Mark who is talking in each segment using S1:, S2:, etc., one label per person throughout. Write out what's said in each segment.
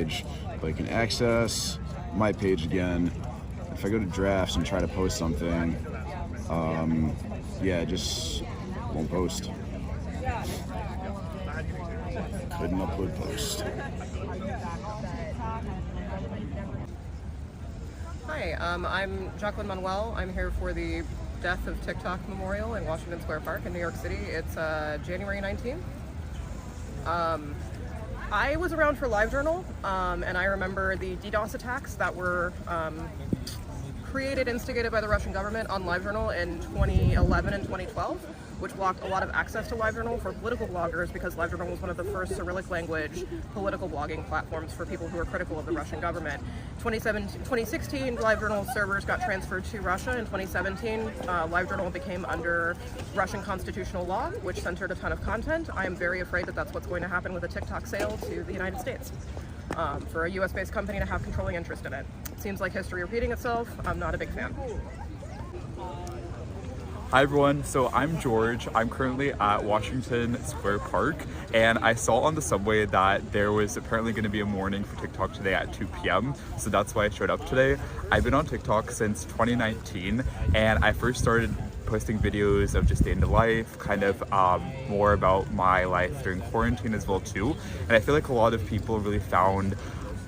S1: page, but you can access my page again. If I go to drafts and try to post something, yeah, it just won't post. Couldn't upload post.
S2: Hi, I'm Jacqueline Manuel. I'm here for the Death of TikTok Memorial in Washington Square Park in New York City. It's January 19th. I was around for LiveJournal, and I remember the DDoS attacks that were instigated by the Russian government on LiveJournal in 2011 and 2012, which blocked a lot of access to LiveJournal for political bloggers because LiveJournal was one of the first Cyrillic language political blogging platforms for people who were critical of the Russian government. 2016, LiveJournal servers got transferred to Russia. In 2017, LiveJournal became under Russian constitutional law, which censored a ton of content. I am very afraid that that's what's going to happen with a TikTok sale to the United States. For a US-based company to have controlling interest in it. It seems like history repeating itself. I'm not a big fan.
S3: Hi everyone, so I'm George. I'm currently at Washington Square Park, and I saw on the subway that there was apparently going to be a mourning for TikTok today at 2 p.m. So that's why I showed up today. I've been on TikTok since 2019, and I first started posting videos of just day in the life, kind of more about my life during quarantine as well too. And I feel like a lot of people really found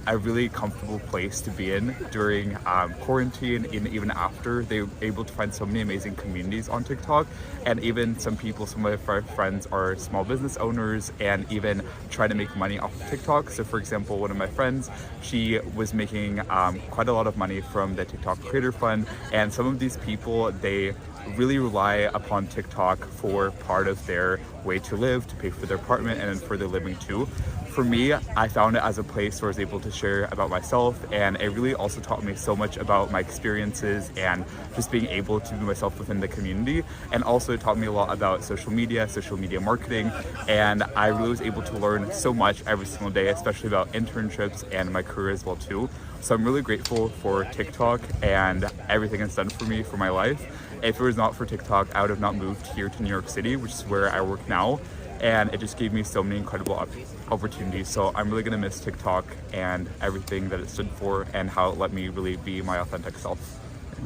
S3: a really comfortable place to be in during quarantine, and even after. They were able to find so many amazing communities on TikTok, and even some people, some of my friends are small business owners and even try to make money off of TikTok. So for example, one of my friends, she was making quite a lot of money from the TikTok Creator Fund, and some of these people, they really rely upon TikTok for part of their way to live, to pay for their apartment and for their living too. For me, I found it as a place where I was able to share about myself, and it really also taught me so much about my experiences and just being able to be myself within the community. And also it taught me a lot about social media marketing, and I really was able to learn so much every single day, especially about internships and my career as well too. So I'm really grateful for TikTok and everything it's done for me, for my life. If it was not for TikTok, I would have not moved here to New York City, which is where I work now. And it just gave me so many incredible opportunities. So I'm really gonna miss TikTok and everything that it stood for and how it let me really be my authentic self.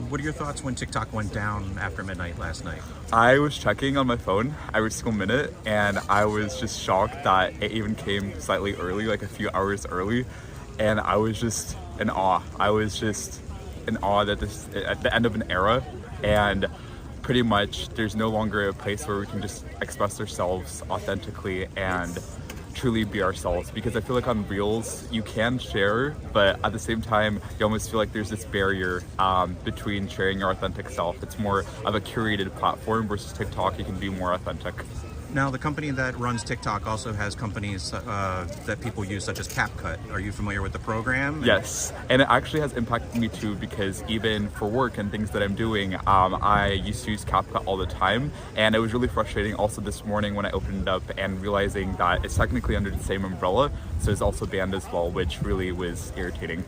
S4: What are your thoughts when TikTok went down after midnight last night?
S3: I was checking on my phone every single minute, and I was just shocked that it even came slightly early, like a few hours early. And I was just in awe. I was just in awe that this at the end of an era, and pretty much there's no longer a place where we can just express ourselves authentically and truly be ourselves. Because I feel like on Reels you can share, but at the same time you almost feel like there's this barrier between sharing your authentic self. It's more of a curated platform versus TikTok. You can be more authentic.
S4: Now, the company that runs TikTok also has companies that people use, such as CapCut. Are you familiar with the program?
S3: Yes, and it actually has impacted me too, because even for work and things that I'm doing, I used to use CapCut all the time, and it was really frustrating also this morning when I opened it up and realizing that it's technically under the same umbrella, so it's also banned as well, which really was irritating.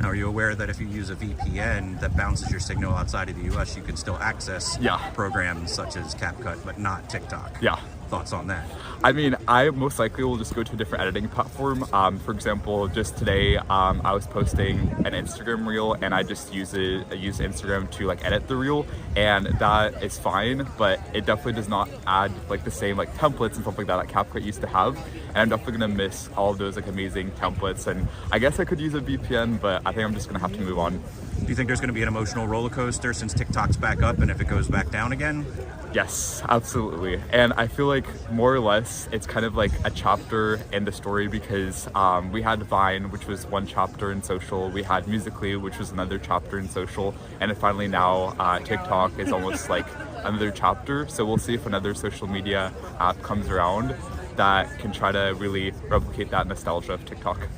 S4: Now, are you aware that if you use a VPN that bounces your signal outside of the US, you can still access programs such as CapCut, but not TikTok?
S3: Yeah.
S4: Thoughts on that?
S3: I mean, I most likely will just go to a different editing platform. For example, just today, I was posting an Instagram reel, and I just use Instagram to like edit the reel, and that is fine, but it definitely does not add like the same like templates and stuff like that CapCut used to have. And I'm definitely gonna miss all of those like amazing templates. And I guess I could use a VPN, but I think I'm just gonna have to move on.
S4: Do you think there's going to be an emotional roller coaster since TikTok's back up, and if it goes back down again?
S3: Yes, absolutely. And I feel like more or less it's kind of like a chapter in the story, because we had Vine, which was one chapter in social, we had Musical.ly, which was another chapter in social, and then finally now TikTok is almost like another chapter. So we'll see if another social media app comes around that can try to really replicate that nostalgia of TikTok.